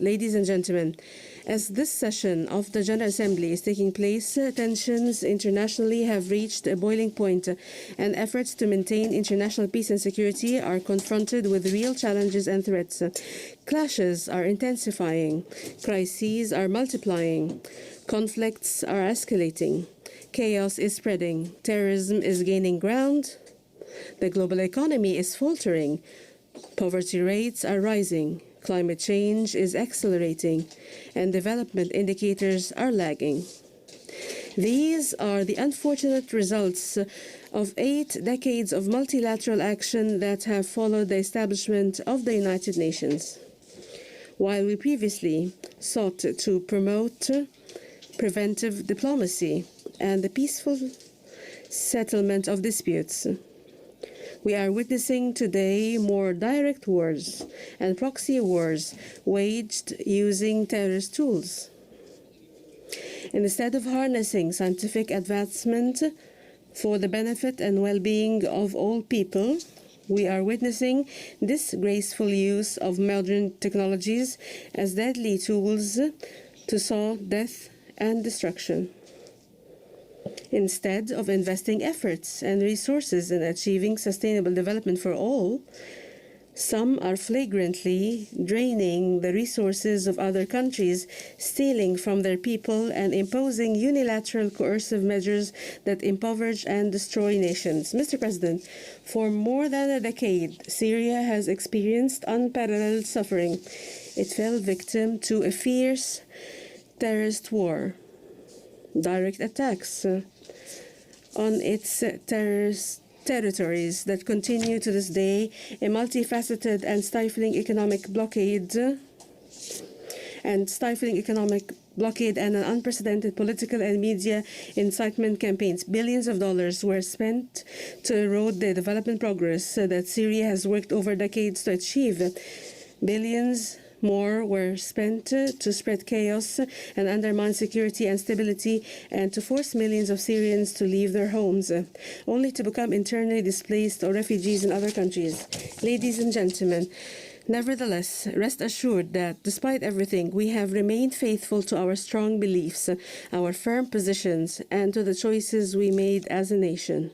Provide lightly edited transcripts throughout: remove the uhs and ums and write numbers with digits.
Ladies and gentlemen, as this session of the General Assembly is taking place, tensions internationally have reached a boiling point, and efforts to maintain international peace and security are confronted with real challenges and threats. Clashes are intensifying, crises are multiplying, conflicts are escalating, chaos is spreading, terrorism is gaining ground, the global economy is faltering, poverty rates are rising, climate change is accelerating, and development indicators are lagging. These are the unfortunate results of 8 decades of multilateral action that have followed the establishment of the United Nations. While we previously sought to promote preventive diplomacy and the peaceful settlement of disputes, we are witnessing today more direct wars and proxy wars waged using terrorist tools. Instead of harnessing scientific advancement for the benefit and well-being of all people, we are witnessing disgraceful use of modern technologies as deadly tools to sow death and destruction. Instead of investing efforts and resources in achieving sustainable development for all, some are flagrantly draining the resources of other countries, stealing from their people, and imposing unilateral coercive measures that impoverish and destroy nations. Mr. President, for more than a decade, Syria has experienced unparalleled suffering. It fell victim to a fierce terrorist war, direct attacks on its territories that continue to this day, a multifaceted and stifling economic blockade and an unprecedented political and media incitement campaigns. Billions of dollars were spent to erode the development progress that Syria has worked over decades to achieve. Billions more were spent to spread chaos and undermine security and stability, and to force millions of Syrians to leave their homes, only to become internally displaced or refugees in other countries. Ladies and gentlemen, nevertheless, rest assured that despite everything, we have remained faithful to our strong beliefs, our firm positions, and to the choices we made as a nation.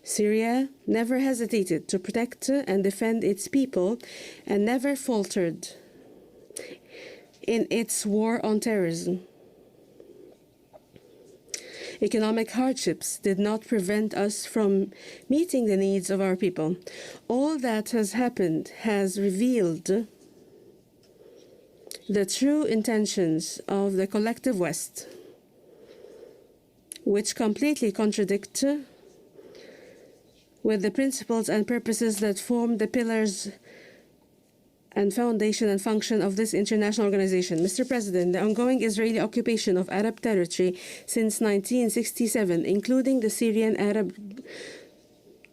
Syria never hesitated to protect and defend its people and never faltered in its war on terrorism. Economic hardships did not prevent us from meeting the needs of our people. All that has happened has revealed the true intentions of the collective West, which completely contradict with the principles and purposes that form the pillars and foundation and function of this international organization. Mr. President, the ongoing Israeli occupation of Arab territory since 1967, including the Syrian Arab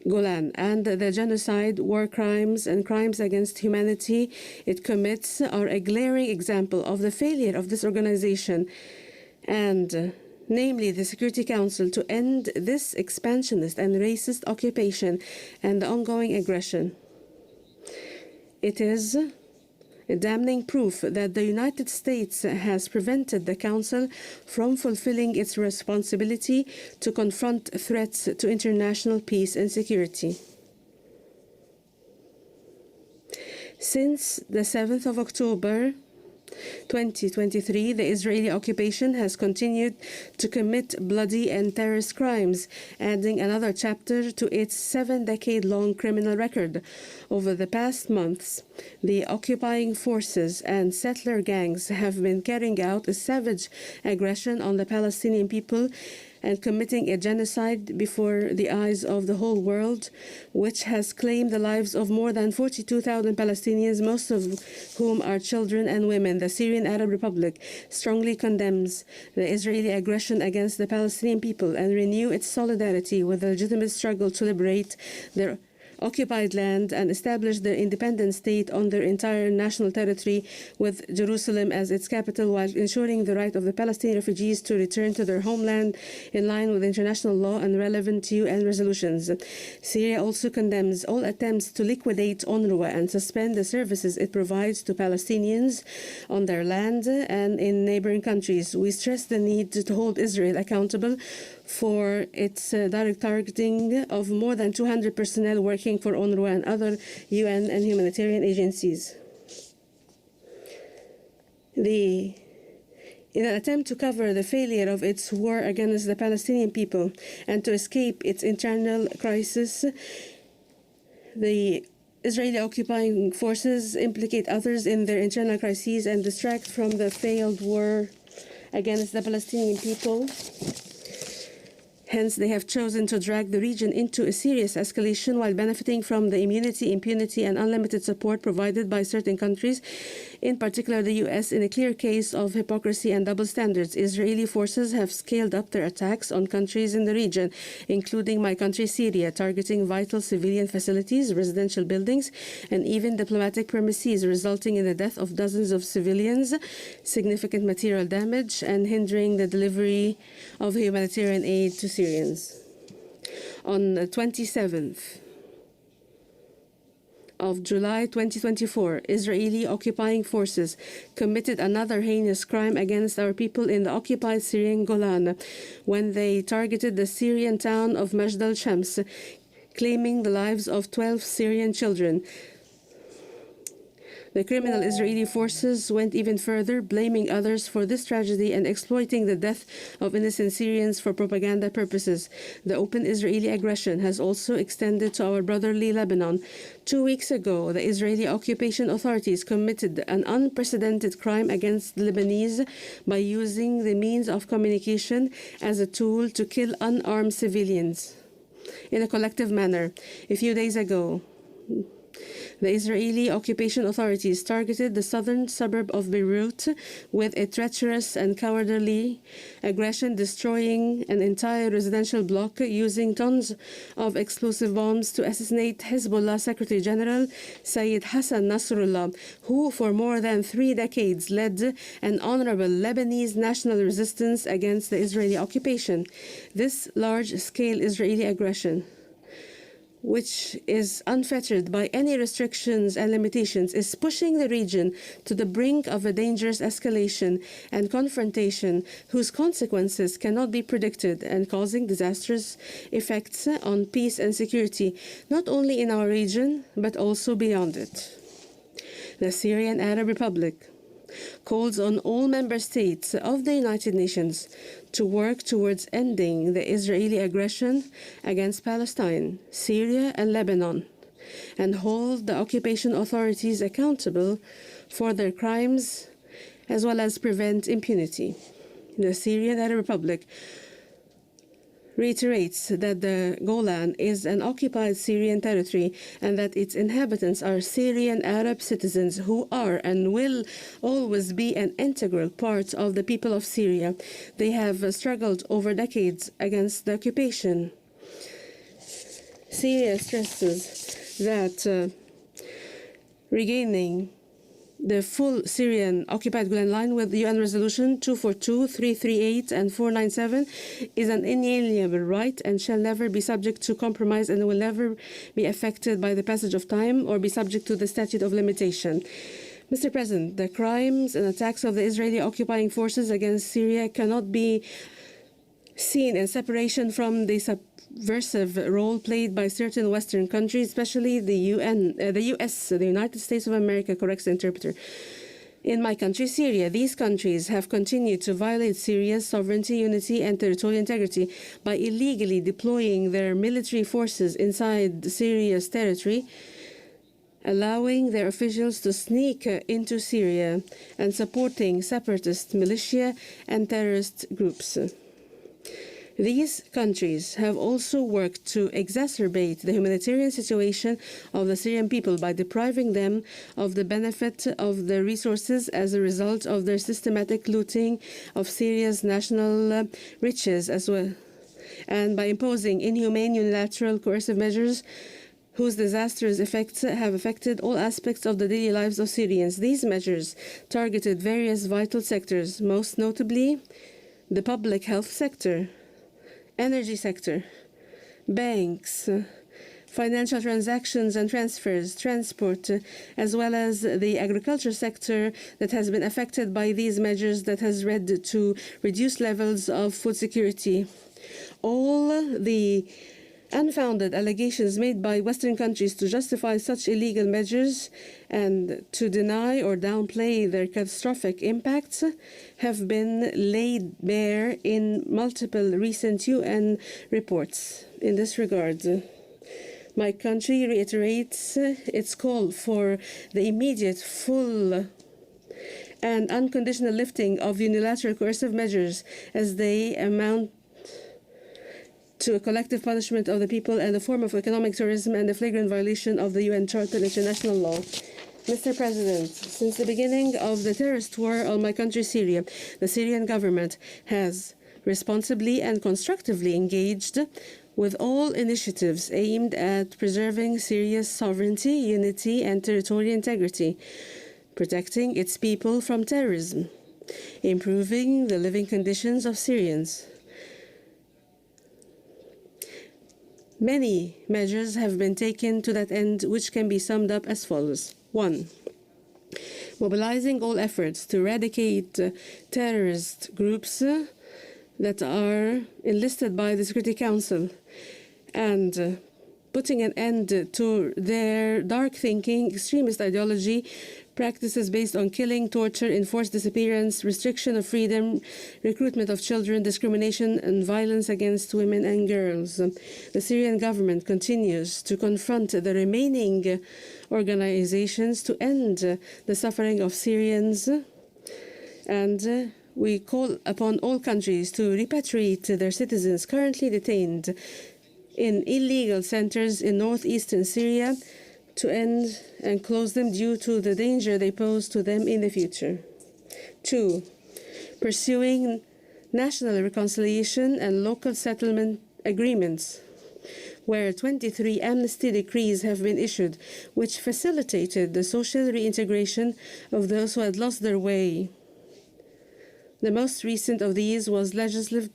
Golan, and the genocide, war crimes, and crimes against humanity it commits are a glaring example of the failure of this organization, and namely the Security Council, to end this expansionist and racist occupation and the ongoing aggression. It is a damning proof that the United States has prevented the Council from fulfilling its responsibility to confront threats to international peace and security. Since the 7th of October 2023, the Israeli occupation has continued to commit bloody and terrorist crimes, adding another chapter to its 7-decade-long criminal record. Over the past months, the occupying forces and settler gangs have been carrying out a savage aggression on the Palestinian people and committing a genocide before the eyes of the whole world, which has claimed the lives of more than 42,000 Palestinians, most of whom are children and women. The Syrian Arab Republic strongly condemns the Israeli aggression against the Palestinian people and renew its solidarity with the legitimate struggle to liberate their occupied land and establish their independent state on their entire national territory, with Jerusalem as its capital, while ensuring the right of the Palestinian refugees to return to their homeland in line with international law and relevant UN resolutions. Syria also condemns all attempts to liquidate UNRWA and suspend the services it provides to Palestinians on their land and in neighboring countries. We stress the need to hold Israel accountable for its direct targeting of more than 200 personnel working for UNRWA and other UN and humanitarian agencies. In an attempt to cover the failure of its war against the Palestinian people and to escape its internal crisis, the Israeli occupying forces implicate others in their internal crises and distract from the failed war against the Palestinian people. Hence, they have chosen to drag the region into a serious escalation while benefiting from the immunity, impunity, and unlimited support provided by certain countries, in particular the US, in a clear case of hypocrisy and double standards. Israeli forces have scaled up their attacks on countries in the region, including my country, Syria, targeting vital civilian facilities, residential buildings, and even diplomatic premises, resulting in the death of dozens of civilians, significant material damage, and hindering the delivery of humanitarian aid to Syrians. On the 27th of July 2024, Israeli occupying forces committed another heinous crime against our people in the occupied Syrian Golan when they targeted the Syrian town of Majd al-Shams, claiming the lives of 12 Syrian children. The criminal Israeli forces went even further, blaming others for this tragedy and exploiting the death of innocent Syrians for propaganda purposes. The open Israeli aggression has also extended to our brotherly Lebanon. 2 weeks ago, the Israeli occupation authorities committed an unprecedented crime against the Lebanese by using the means of communication as a tool to kill unarmed civilians in a collective manner. A few days ago, the Israeli occupation authorities targeted the southern suburb of Beirut with a treacherous and cowardly aggression, destroying an entire residential block using tons of explosive bombs to assassinate Hezbollah Secretary General Sayyid Hassan Nasrallah, who for more than 3 decades led an honorable Lebanese national resistance against the Israeli occupation. This large-scale Israeli aggression, which is unfettered by any restrictions and limitations, is pushing the region to the brink of a dangerous escalation and confrontation whose consequences cannot be predicted and causing disastrous effects on peace and security, not only in our region, but also beyond it. The Syrian Arab Republic calls on all member states of the United Nations to work towards ending the Israeli aggression against Palestine, Syria, and Lebanon, and hold the occupation authorities accountable for their crimes, as well as prevent impunity. The Syrian Arab Republic reiterates that the Golan is an occupied Syrian territory and that its inhabitants are Syrian Arab citizens who are and will always be an integral part of the people of Syria. They have struggled over decades against the occupation. Syria stresses that regaining the full Syrian occupied Golan line with UN Resolution 242, 338, and 497 is an inalienable right and shall never be subject to compromise and will never be affected by the passage of time or be subject to the statute of limitation. Mr. President, the crimes and attacks of the Israeli occupying forces against Syria cannot be seen in separation from the subversive role played by certain Western countries, especially the US, the United States of America, corrects the interpreter. In my country, Syria, these countries have continued to violate Syria's sovereignty, unity, and territorial integrity by illegally deploying their military forces inside Syria's territory, allowing their officials to sneak into Syria, and supporting separatist militia and terrorist groups. These countries have also worked to exacerbate the humanitarian situation of the Syrian people by depriving them of the benefit of the resources as a result of their systematic looting of Syria's national riches, as well, and by imposing inhumane, unilateral, coercive measures whose disastrous effects have affected all aspects of the daily lives of Syrians. These measures targeted various vital sectors, most notably the public health sector, energy sector, banks, financial transactions and transfers, transport, as well as the agriculture sector that has been affected by these measures that has led to reduced levels of food security. All the unfounded allegations made by Western countries to justify such illegal measures and to deny or downplay their catastrophic impacts have been laid bare in multiple recent UN reports. In this regard, my country reiterates its call for the immediate, full, and unconditional lifting of unilateral coercive measures as they amount to a collective punishment of the people and a form of economic terrorism and a flagrant violation of the UN Charter and international law. Mr. President, since the beginning of the terrorist war on my country, Syria, the Syrian government has responsibly and constructively engaged with all initiatives aimed at preserving Syria's sovereignty, unity, and territorial integrity, protecting its people from terrorism, improving the living conditions of Syrians. Many measures have been taken to that end, which can be summed up as follows. 1. Mobilizing all efforts to eradicate terrorist groups that are enlisted by the Security Council and putting an end to their dark thinking, extremist ideology, practices based on killing, torture, enforced disappearance, restriction of freedom, recruitment of children, discrimination, and violence against women and girls. The Syrian government continues to confront the remaining organizations to end the suffering of Syrians, and we call upon all countries to repatriate their citizens currently detained in illegal centers in northeastern Syria to end and close them due to the danger they pose to them in the future. 2. Pursuing national reconciliation and local settlement agreements, where 23 amnesty decrees have been issued, which facilitated the social reintegration of those who had lost their way. The most recent of these was Legislative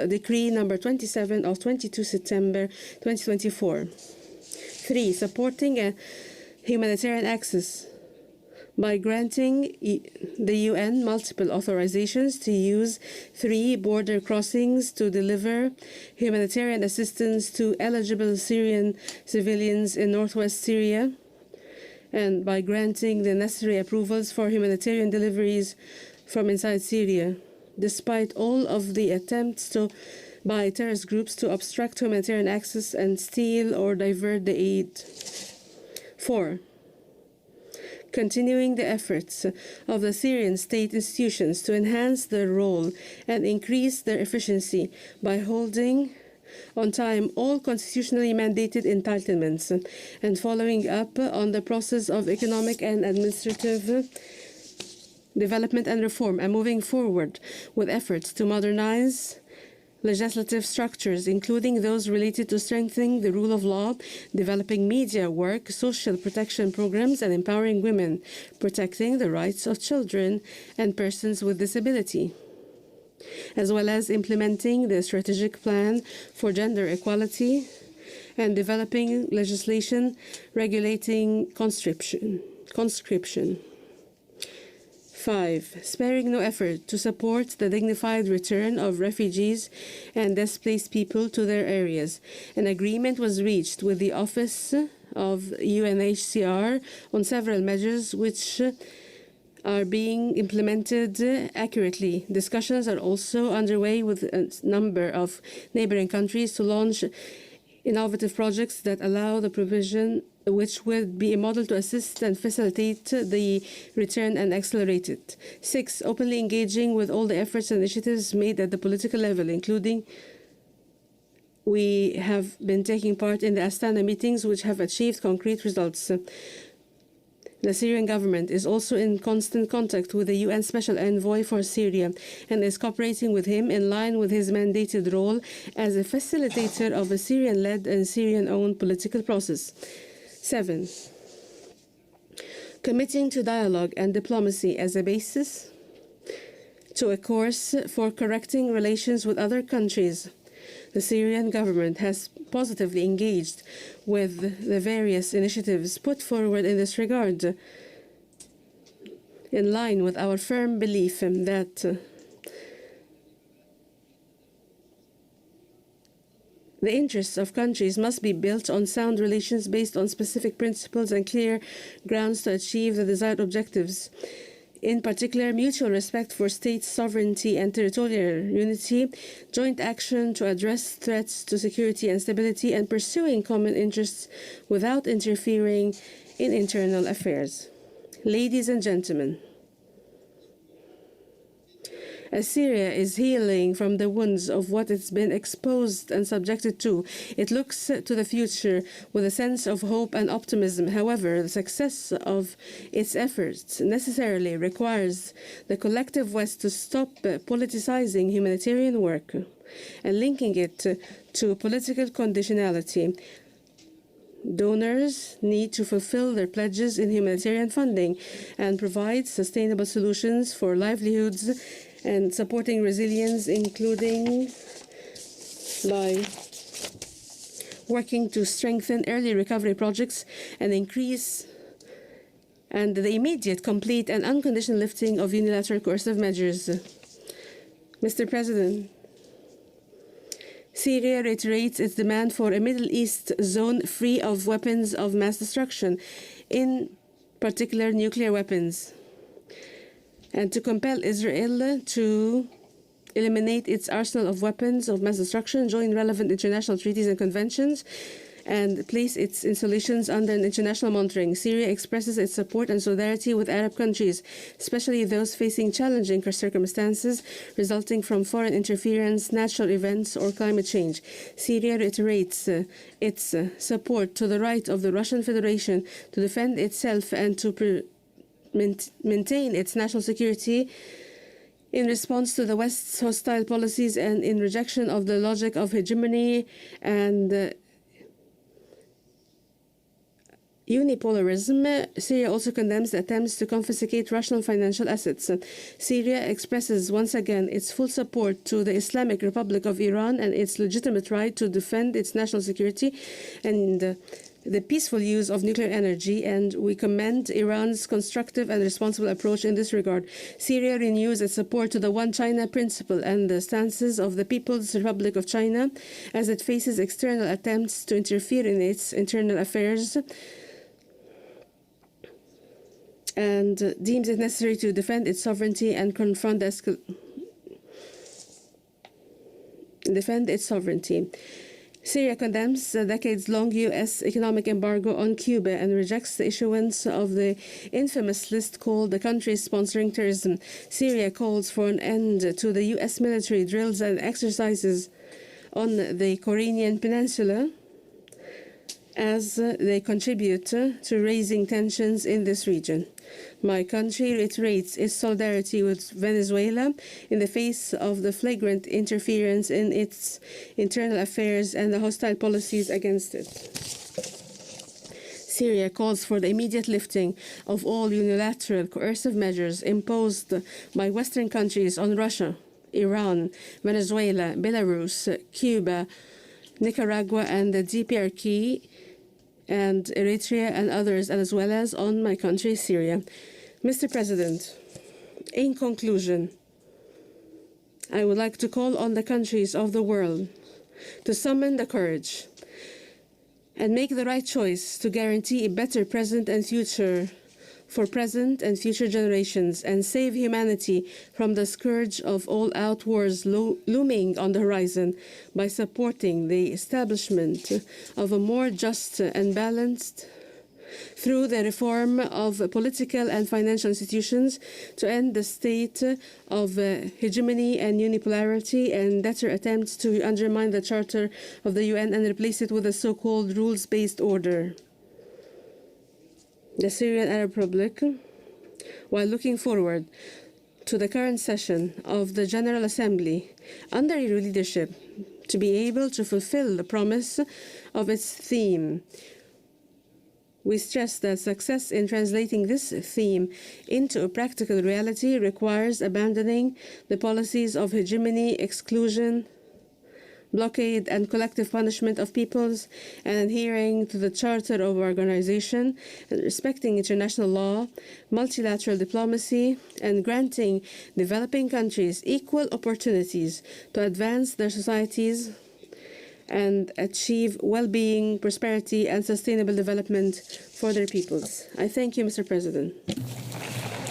Decree number 27 of 22 September 2024. 3. Supporting a humanitarian access by granting the UN multiple authorizations to use 3 border crossings to deliver humanitarian assistance to eligible Syrian civilians in northwest Syria, and by granting the necessary approvals for humanitarian deliveries from inside Syria, despite all of the attempts by terrorist groups to obstruct humanitarian access and steal or divert the aid. 4. Continuing the efforts of the Syrian state institutions to enhance their role and increase their efficiency by holding on time all constitutionally mandated entitlements and following up on the process of economic and administrative development and reform, and moving forward with efforts to modernize legislative structures, including those related to strengthening the rule of law, developing media work, social protection programs, and empowering women, protecting the rights of children and persons with disability, as well as implementing the strategic plan for gender equality and developing legislation regulating conscription. 5. Sparing no effort to support the dignified return of refugees and displaced people to their areas. An agreement was reached with the Office of UNHCR on several measures which are being implemented accurately. Discussions are also underway with a number of neighboring countries to launch innovative projects that allow the provision, which would be a model to assist and facilitate the return and accelerate it. 6. Openly engaging with all the efforts and initiatives made at the political level, including we have been taking part in the Astana meetings, which have achieved concrete results. The Syrian government is also in constant contact with the UN Special Envoy for Syria and is cooperating with him in line with his mandated role as a facilitator of a Syrian-led and Syrian-owned political process. 7. Committing to dialogue and diplomacy as a basis to a course for correcting relations with other countries. The Syrian government has positively engaged with the various initiatives put forward in this regard, in line with our firm belief that the interests of countries must be built on sound relations based on specific principles and clear grounds to achieve the desired objectives. In particular, mutual respect for state sovereignty and territorial unity, joint action to address threats to security and stability, and pursuing common interests without interfering in internal affairs. Ladies and gentlemen, as Syria is healing from the wounds of what it's been exposed and subjected to, it looks to the future with a sense of hope and optimism. However, the success of its efforts necessarily requires the collective West to stop politicizing humanitarian work and linking it to political conditionality. Donors need to fulfill their pledges in humanitarian funding and provide sustainable solutions for livelihoods and supporting resilience, including by working to strengthen early recovery projects and increase and the immediate, complete, and unconditional lifting of unilateral coercive measures. Mr. President, Syria reiterates its demand for a Middle East zone free of weapons of mass destruction, in particular nuclear weapons, and to compel Israel to eliminate its arsenal of weapons of mass destruction, join relevant international treaties and conventions, and place its installations under international monitoring. Syria expresses its support and solidarity with Arab countries, especially those facing challenging circumstances resulting from foreign interference, natural events, or climate change. Syria reiterates its support to the right of the Russian Federation to defend itself and to maintain its national security in response to the West's hostile policies and in rejection of the logic of hegemony and unipolarism. Syria also condemns the attempts to confiscate Russian financial assets. Syria expresses once again its full support to the Islamic Republic of Iran and its legitimate right to defend its national security and the peaceful use of nuclear energy, and we commend Iran's constructive and responsible approach in this regard. Syria renews its support to the One China principle and the stances of the People's Republic of China as it faces external attempts to interfere in its internal affairs and deems it necessary to defend its sovereignty and confront defend its sovereignty. Syria condemns the decades-long U.S. economic embargo on Cuba and rejects the issuance of the infamous list called the countries sponsoring terrorism. Syria calls for an end to the U.S. military drills and exercises on the Korean Peninsula as they contribute to raising tensions in this region. My country reiterates its solidarity with Venezuela in the face of the flagrant interference in its internal affairs and the hostile policies against it. Syria calls for the immediate lifting of all unilateral coercive measures imposed by Western countries on Russia, Iran, Venezuela, Belarus, Cuba, Nicaragua, and the DPRK, and Eritrea and others, as well as on my country, Syria. Mr. President, in conclusion, I would like to call on the countries of the world to summon the courage and make the right choice to guarantee a better present and future for present and future generations and save humanity from the scourge of all-out wars looming on the horizon by supporting the establishment of a more just and balanced through the reform of political and financial institutions to end the state of hegemony and unipolarity and better attempts to undermine the Charter of the UN and replace it with a so-called rules-based order. the Syrian Arab Republic, while looking forward to the current session of the General Assembly under your leadership to be able to fulfill the promise of its theme. We stress that success in translating this theme into a practical reality requires abandoning the policies of hegemony, exclusion, blockade, and collective punishment of peoples, and adhering to the Charter of Organization, respecting international law, multilateral diplomacy, and granting developing countries equal opportunities to advance their societies and achieve well-being, prosperity, and sustainable development for their peoples. I thank you, Mr. President.